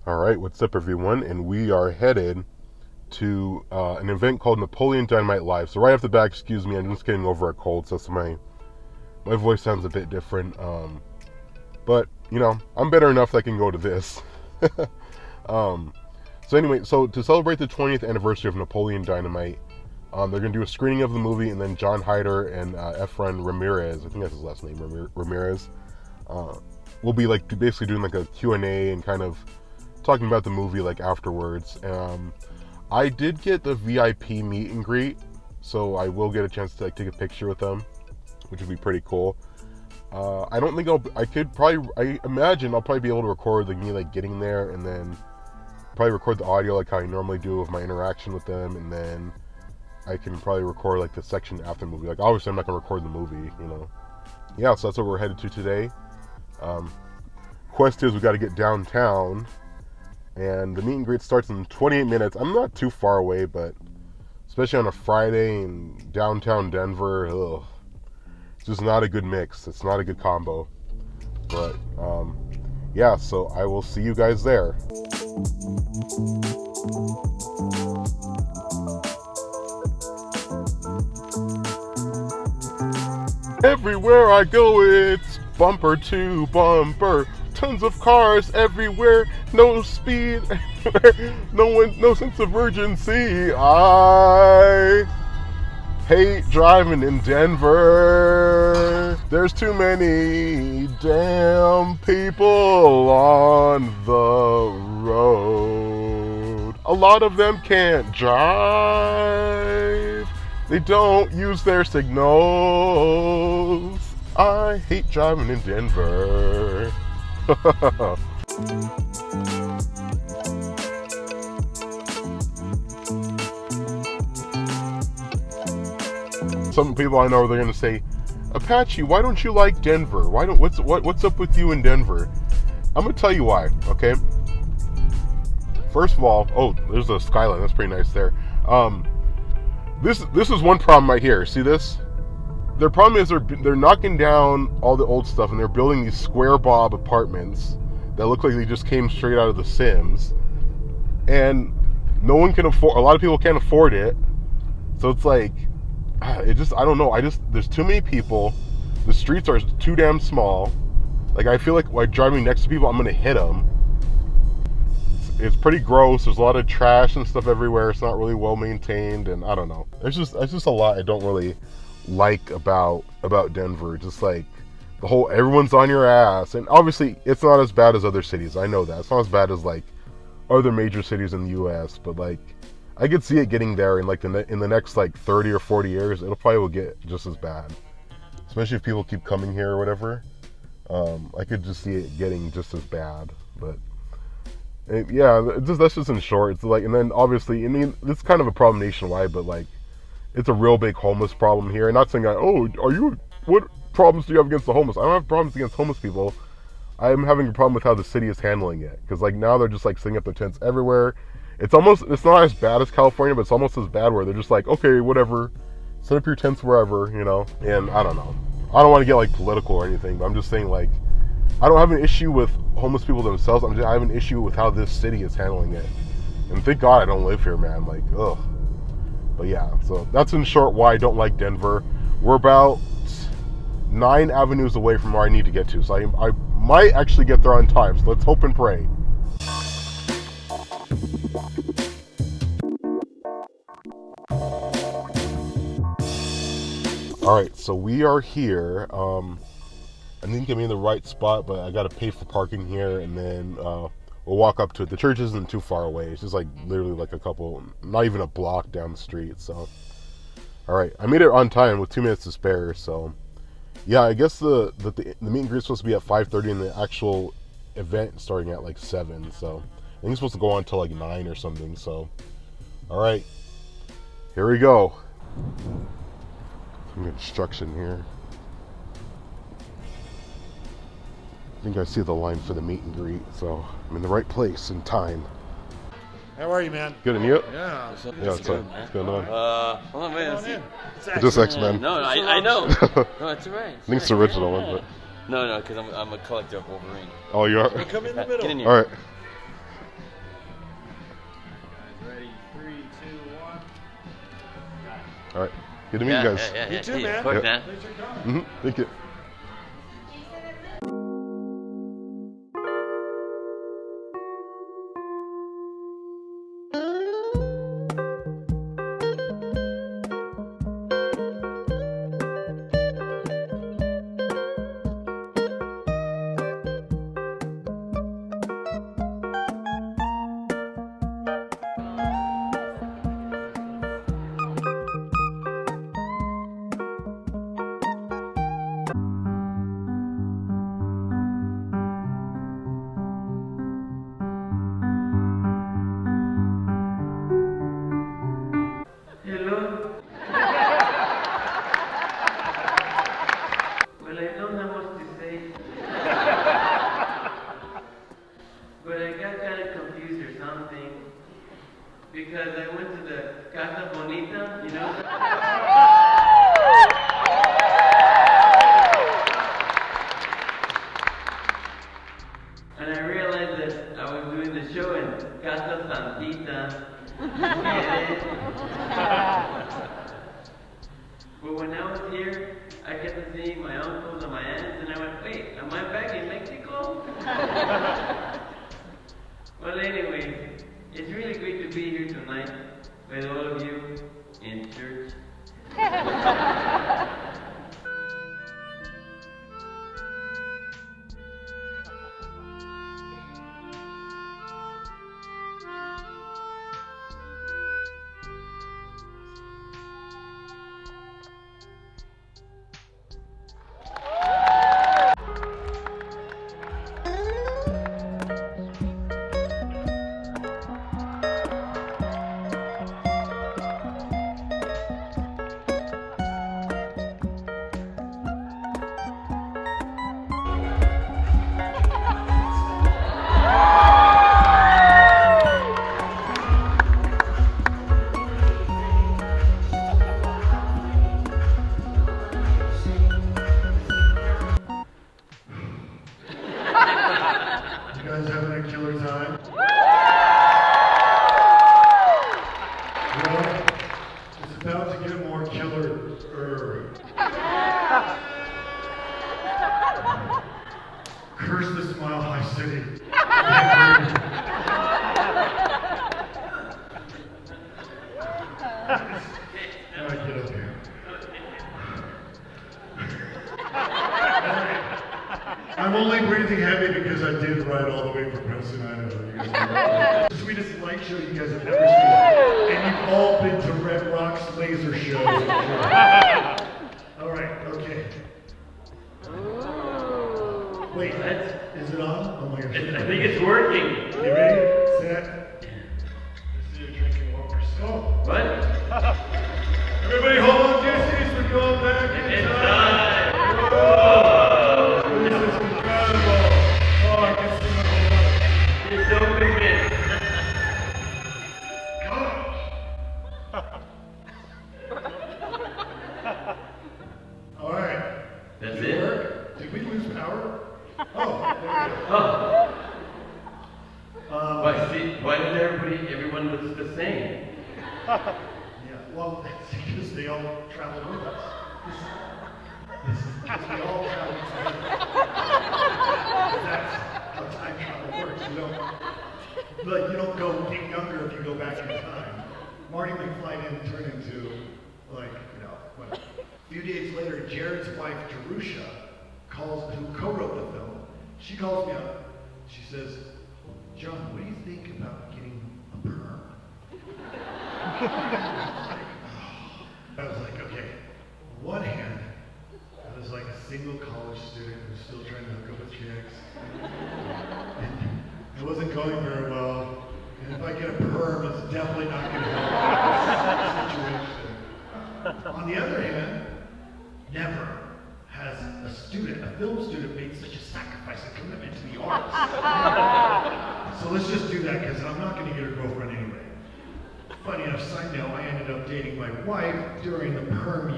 All right, what's up, everyone? And we are headed to an event called Napoleon Dynamite Live. So right off the bat, excuse me, I'm just getting over a cold, so my voice sounds a bit different. But you know, I'm better enough that I can go to this. So anyway, so to celebrate the 20th anniversary of Napoleon Dynamite, they're gonna do a screening of the movie, and then John Heder and Efren Ramirez, I think that's his last name, Ramirez, will be like basically doing like a Q&A and kind of talking about the movie like afterwards. I did get the VIP meet and greet, so I will get a chance to like take a picture with them, which would be pretty cool. I don't think I imagine I'll probably be able to record like me like getting there, and then probably record the audio like how I normally do of my interaction with them, and then I can probably record like the section after the movie. Like obviously I'm not gonna record the movie, you know. Yeah, so that's what we're headed to today. Quest is we got to get downtown, and the meet and greet starts in 28 minutes. I'm not too far away, but especially on a Friday in downtown Denver, it's just not a good mix. It's not a good combo. But yeah, so I will see you guys there. Everywhere I go, it's bumper to bumper. Tons of cars everywhere, no speed everywhere, no sense of urgency. I hate driving in Denver. There's too many damn people on the road. A lot of them can't drive. They don't use their signals. I hate driving in Denver. Some people I know, they're gonna say, Apache, why don't you like Denver? What's up with you in Denver? I'm gonna tell you why. Okay. First of all, oh, there's a skyline. That's pretty nice there. This is one problem right here. See this? Their problem is they're knocking down all the old stuff, and they're building these square bob apartments that look like they just came straight out of The Sims, and no one can afford. A lot of people can't afford it, so it's like, I don't know. There's too many people. The streets are too damn small. Like I feel like driving next to people, I'm gonna hit them. It's pretty gross. There's a lot of trash and stuff everywhere. It's not really well maintained, and I don't know. There's just a lot I don't really like about Denver. Just like the whole everyone's on your ass, and obviously it's not as bad as other cities. I know that it's not as bad as like other major cities in the U.S., but like I could see it getting there in like in the next like 30 or 40 years. It'll probably will get just as bad, especially if people keep coming here or whatever. I could just see it getting just as bad, but. Yeah, that's just in short. It's like, and then obviously, I mean, it's kind of a problem nationwide, but like, it's a real big homeless problem here. And not saying, what problems do you have against the homeless? I don't have problems against homeless people. I'm having a problem with how the city is handling it. Because like now they're just like setting up their tents everywhere. It's not as bad as California, but it's almost as bad where they're just like, okay, whatever, set up your tents wherever, you know. And I don't know. I don't want to get like political or anything, but I'm just saying like, I don't have an issue with homeless people themselves. I have an issue with how this city is handling it. And thank God I don't live here, man. Like, ugh. But yeah, so that's in short why I don't like Denver. We're about 9 avenues away from where I need to get to. So I might actually get there on time. So let's hope and pray. Alright, so we are here. I think I'm in the right spot, but I gotta pay for parking here, and then we'll walk up to it. The church isn't too far away. It's just like literally like not even a block down the street. So, all right, I made it on time with 2 minutes to spare. So, yeah, I guess the meet and greet is supposed to be at 5:30, and the actual event starting at like 7. So, I think it's supposed to go on till like 9 or something. So, all right, here we go. Some construction here. I think I see the line for the meet and greet, so I'm in the right place in time. How are you, man? Good, and you? Yeah. Yeah, what's going on? Hold on, man. It's just X-Men. No, I know. No, it's alright. I think it's the original one, but... No, because I'm a collector of Wolverine. Oh, you are? Come in the middle. Get in here. Alright. All right. Good to meet you guys. You too, Yeah, man. of course, Yep. man. Thanks for coming. Thank you. Hello. Well, I don't know what to say. But I got kind of confused or something. Because I went to the Casa Bonita, you know? And I realized that I was doing the show in Casa Santita. Get it? But when I was here, I kept to seeing my uncles and my aunts, and I went, wait, am I back in Mexico? Well, anyways, it's really great to be here tonight with all of you in church. You guys having a killer time? Well, it's about to get more killer. Curse the Smile High City. All right, get up here. I'm only breathing heavy because I did ride all the way from Princeton, Idaho. You guys know. The sweetest light show you guys have ever seen. And you've all been to Red Rock's laser show. All right, okay. Wait, is it on? Oh my gosh. I think it's working. You ready? Set. Let's see you drinking water. Oh. What? Everybody hold on to your seats. We're going back in It's time. time. Whoa. This is incredible. Oh, I can see my whole life. It's so convinced. All right. That's Did it? work? Did we lose power? Oh, there we go. Oh. Um, Why does everyone looks the same? yeah, well, that's because they all traveled with us. This is because we all traveled together. That's how time travel works. You don't go get younger if you go back in time. Marty McFly didn't turn into, what? A few days later, Jared's wife, Jerusha, who co-wrote the film, she calls me up. She says, John, what do you think about getting a perm? I was like, okay, on one hand, I was like a single college student who's still trying to hook up with chicks. And it wasn't going very well. And if I get a perm, it's definitely not going to help the situation. On the other hand, never has a film student made such a sacrifice and commitment to the arts. So let's just do that because I'm not going to get a girlfriend anyway. Funny enough, side note, I ended up dating my wife during the perm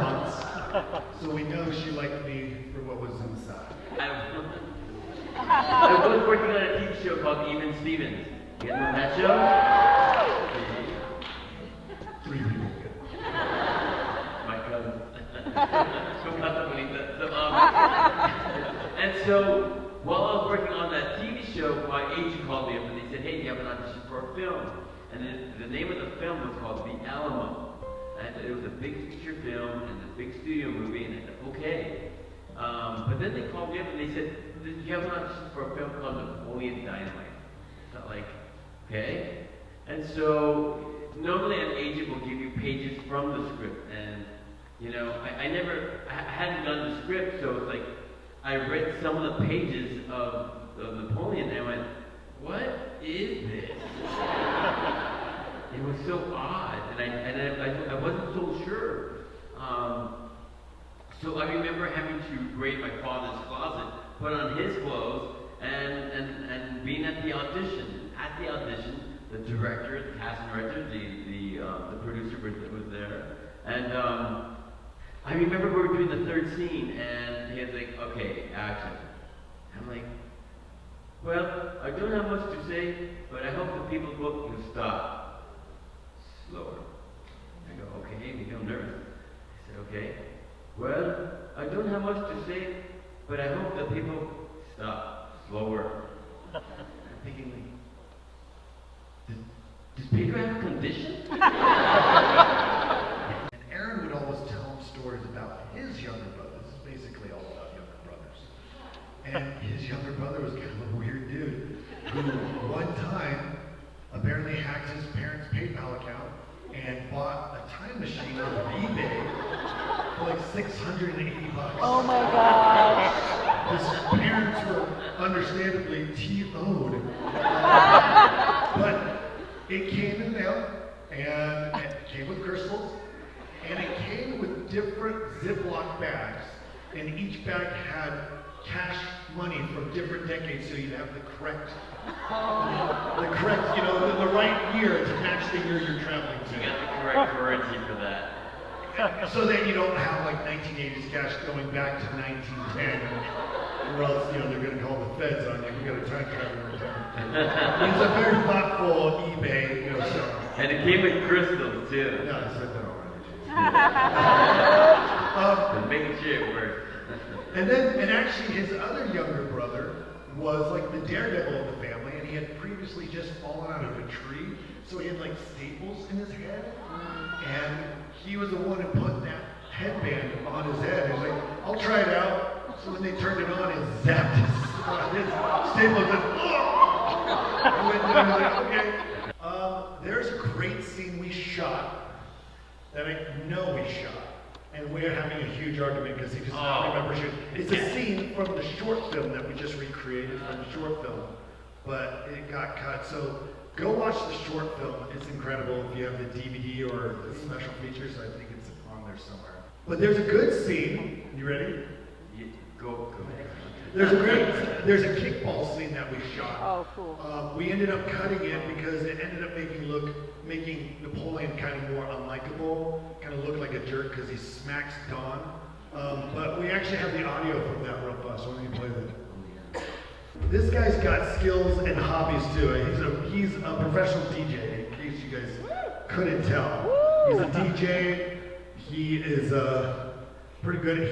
months. So we know she liked me for what was inside. I was working on a TV show called Even Stevens. You guys know that show? 3 people. so while I was working on that TV show, my agent called me up and they said, hey, do you have an audition for a film? And then the name of the film was called The Alamo. And I thought it was a big feature film and a big studio movie, and I thought, okay. But then they called me up and they said, do you have an audition for a film called Napoleon Dynamite? I thought, like, okay. And so normally an agent will give you pages from the script, and you know, I hadn't done the script, so it's like I read some of the pages of Napoleon and I went, what is this? It was so odd, and I wasn't so sure. So I remember having to raid my father's closet, put on his clothes, and being at the audition. At the audition, the director, the casting director, the producer was there, and I remember we were doing the third scene, and he was like, okay, action. I'm like, well, I don't have much to say, but I hope the people will stop. Slower. I go, okay, maybe I'm nervous. I said, okay. Well, I don't have much to say, but I hope the people stop. Slower. I'm thinking, like, does Pedro have a condition? And Aaron would always tell him stories about his younger brother. This is basically all about younger brothers. And his younger brother was kind of a weird dude who one time apparently hacked his parents' PayPal account and bought a time machine on eBay for like $680. Oh my gosh. His parents were understandably T-O'd. But it came in the mail, and it came with crystals, and it came with different Ziploc bags, and each bag had cash money from different decades, so you'd have the correct, you know, the right year to match the year you're traveling to. You got the correct currency for that. So that you don't have like 1980s cash going back to 1910, or else, you know, they're going to call the feds on you. We got a time traveler in town. It was a very thoughtful eBay, you know, seller. And it came with crystals too. No, I said that already. Just making sure it worked. And actually his other younger brother was like the daredevil of the family, and he had previously just fallen out of a tree, so he had like staples in his head, and he was the one who put that headband on his head. He was like, I'll try it out. So when they turned it on, it zapped his staples, and I went down, I was like, okay. There's a great scene we shot that I know we shot. And we're having a huge argument because he does not remember shooting. It's a scene from the short film that we just recreated from the short film, but it got cut. So go watch the short film. It's incredible. If you have the DVD or the special features, I think it's on there somewhere. But there's a good scene. You ready? Yeah, go ahead. There's a kickball scene that we shot. Oh, cool. We ended up cutting it because it ended up making Napoleon kind of more unlikable, kind of look like a jerk because he smacks Don. But we actually have the audio from that real fast. Why don't you play that? This guy's got skills and hobbies too. He's a professional DJ, in case you guys couldn't tell. He's a DJ. He is pretty good at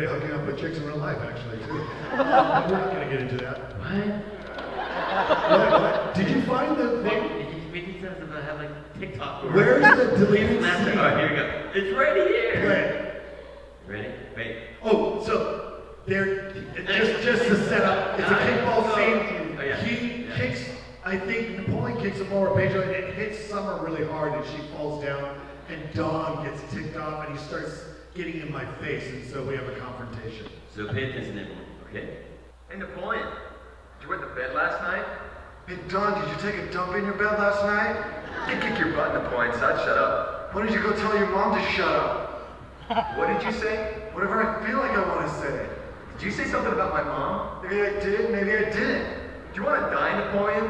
hooking up with chicks in real life, actually, too. We're not going to get into that. What? Did you find the thing? He's making sense of I have like TikTok. Where's the deleted scene? Oh, here we go. It's right here. Play. Ready? Wait. Oh, so there, just to set up, it's a kickball scene. Oh, yeah. He kicks, I think Napoleon kicks a ball or Pedro, and it hits Summer really hard, and she falls down, and Don gets ticked off, and he starts getting in my face, and so we have a confrontation. So pay attention, everyone, okay? Hey, Napoleon, did you wet the bed last night? Hey, Don, did you take a dump in your bed last night? You kick your butt, Napoleon, son. Shut up. Why don't you go tell your mom to shut up? What did you say? Whatever I feel like I want to say. Did you say something about my mom? Maybe I did, maybe I didn't. Do you want to die, Napoleon?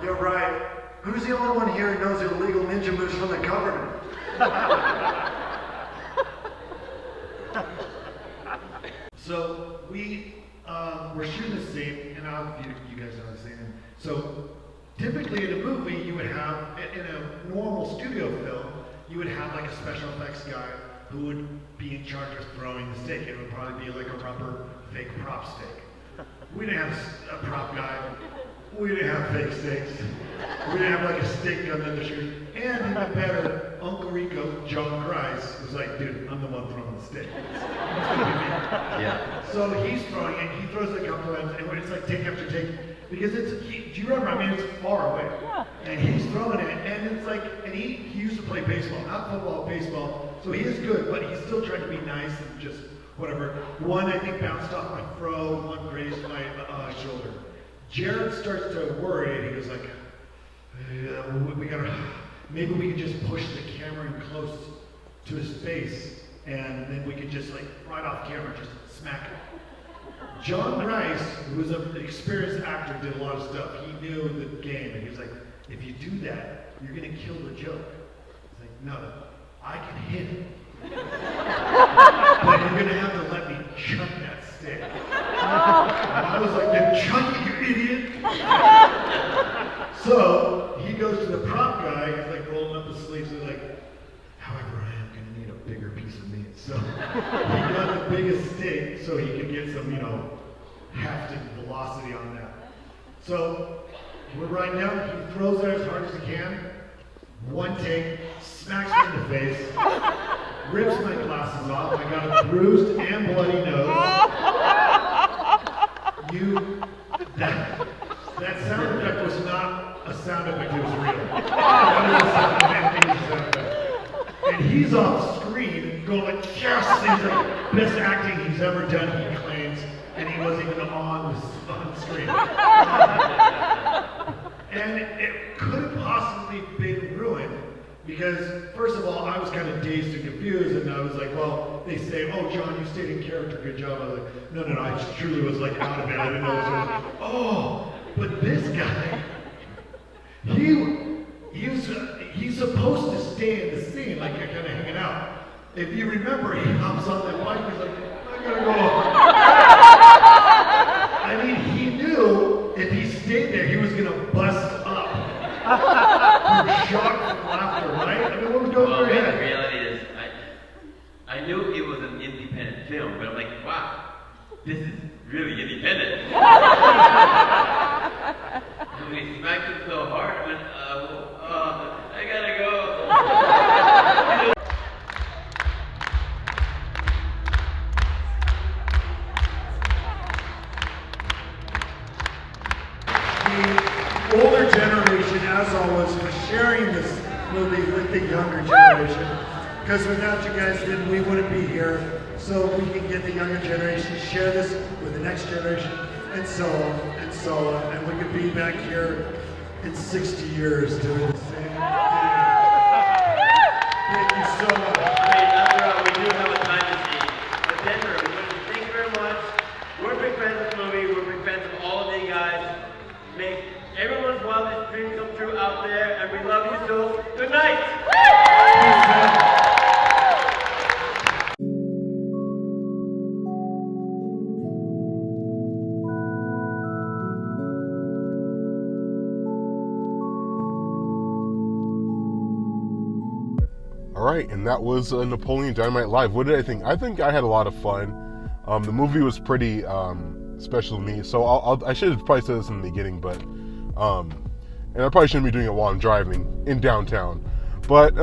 You're right. Who's the only one here who knows illegal ninja moves from the government? So we're shooting a scene, and you guys know the scene. So typically in a movie, you would have, in a normal studio film, you would have like a special effects guy who would be in charge of throwing the steak. It would probably be like a rubber fake prop steak. We didn't have a prop guy. We didn't have fake steaks. We didn't have like a steak gun in the shoot. And even better, Uncle Rico, John Grice, was like, dude, I'm the one throwing the steak. It's gonna be me. Yeah. So he's throwing it. He throws it a couple times, and it's like take after take. Because do you remember? I mean, it's far away. And he's throwing it, and it's like, and he used to play baseball, not football, baseball. So he is good, but he's still trying to be nice and just whatever. One, I think, bounced off my throw. One grazed my shoulder. Jared starts to worry, and he goes like, maybe we can just push the camera in close to his face, and then we could just like right off camera just smack him. John Rice, who was an experienced actor, did a lot of stuff. He knew the game, and he was like, if you do that, you're gonna kill the joke. He's like, no, I can hit him. But you're gonna have to let me chuck that stick. And I was like, then chuck it, you idiot! So he goes to the prop guy, he's like rolling up his sleeves, and like, however, I am gonna need a bigger piece of meat. So he got the biggest steak so he could get some, heft and velocity on that. So we're right now, he throws it as hard as he can. One take, smacks me in the face, rips my glasses off. I got a bruised and bloody nose. That sound effect was not a sound effect, it was real. That was a sound effect. And he's off screen going like, yes! He's like, best acting he's ever done, he claims, and he wasn't even on screen. And it couldn't possibly been ruined because, first of all, I was kind of dazed and confused, and I was like, well, they say, oh, John, you stayed in character, good job. I was like, no, I just truly was like out of it. I didn't know it was like, oh, but this guy, he's supposed to stay in the scene, like kind of hanging out. If you remember, he hops on that bike, he's like, I gotta go. I mean, he knew if he stayed there, he was gonna bust up from shock and laughter, right? I mean, what was going through your head? The reality is, I knew it was an independent film, but I'm like, wow, this is really independent. And we smacked him so hard, I went, I gotta go. The older generation, as always, for sharing this movie with the younger generation. Because without you guys, then we wouldn't be here. So we can get the younger generation to share this with the next generation, and so on, and so on. And we could be back here in 60 years doing the same thing. Thank you so much. After all, we do have a time machine. But Denver, thank you very much. We're big fans of the movie. We're big fans of all of you guys. Make everyone's wildest dreams come true out there, and we love you so. Good night. All right, and that was Napoleon Dynamite Live. What did I think? I think I had a lot of fun. The movie was pretty special to me, so I should have probably said this in the beginning, but and I probably shouldn't be doing it while I'm driving in downtown. But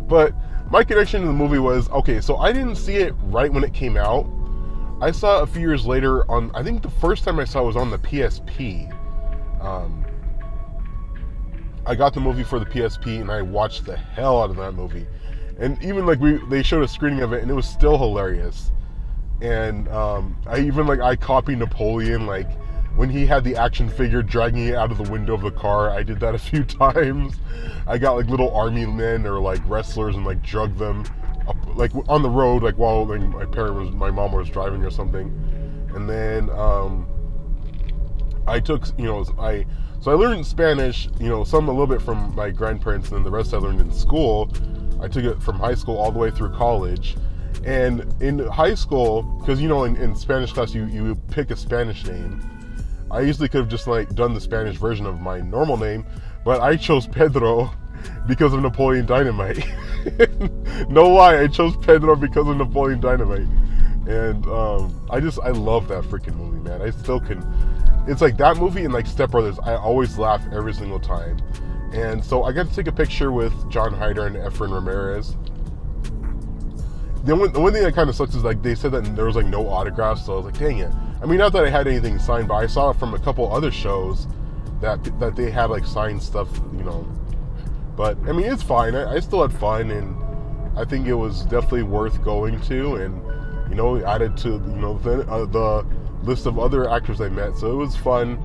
but my connection to the movie was, okay, so I didn't see it right when it came out. I saw it a few years later on, I think the first time I saw it was on the PSP. I got the movie for the PSP and I watched the hell out of that movie. And even like they showed a screening of it and it was still hilarious. And I copied Napoleon, like when he had the action figure dragging it out of the window of the car. I did that a few times. I got like little army men or like wrestlers and like drug them up, like on the road, like while like, my mom was driving or something. And then I took, so I learned Spanish, some a little bit from my grandparents, and then the rest I learned in school. I took it from high school all the way through college. And in high school, because in Spanish class you pick a Spanish name. I usually could have just like done the Spanish version of my normal name, but I chose Pedro because of Napoleon Dynamite. No lie, I chose Pedro because of Napoleon Dynamite. And I love that freaking movie, man. I still can. It's like that movie and like Step Brothers. I always laugh every single time. And so I got to take a picture with John Heder and Efren Ramirez. The only thing that kind of sucks is like they said that there was like no autographs, so I was like, dang it. I mean, not that I had anything signed, but I saw it from a couple other shows that they had like signed stuff, you know. But I mean, it's fine. I still had fun, and I think it was definitely worth going to, and you know, added to the list of other actors I met. So it was fun.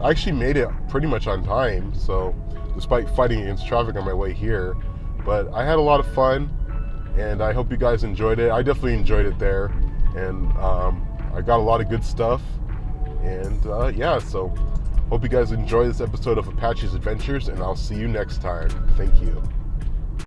I actually made it pretty much on time, so despite fighting against traffic on my way here, but I had a lot of fun. And I hope you guys enjoyed it. I definitely enjoyed it there. And I got a lot of good stuff. And yeah, so hope you guys enjoy this episode of Apache's Adventures. And I'll see you next time. Thank you.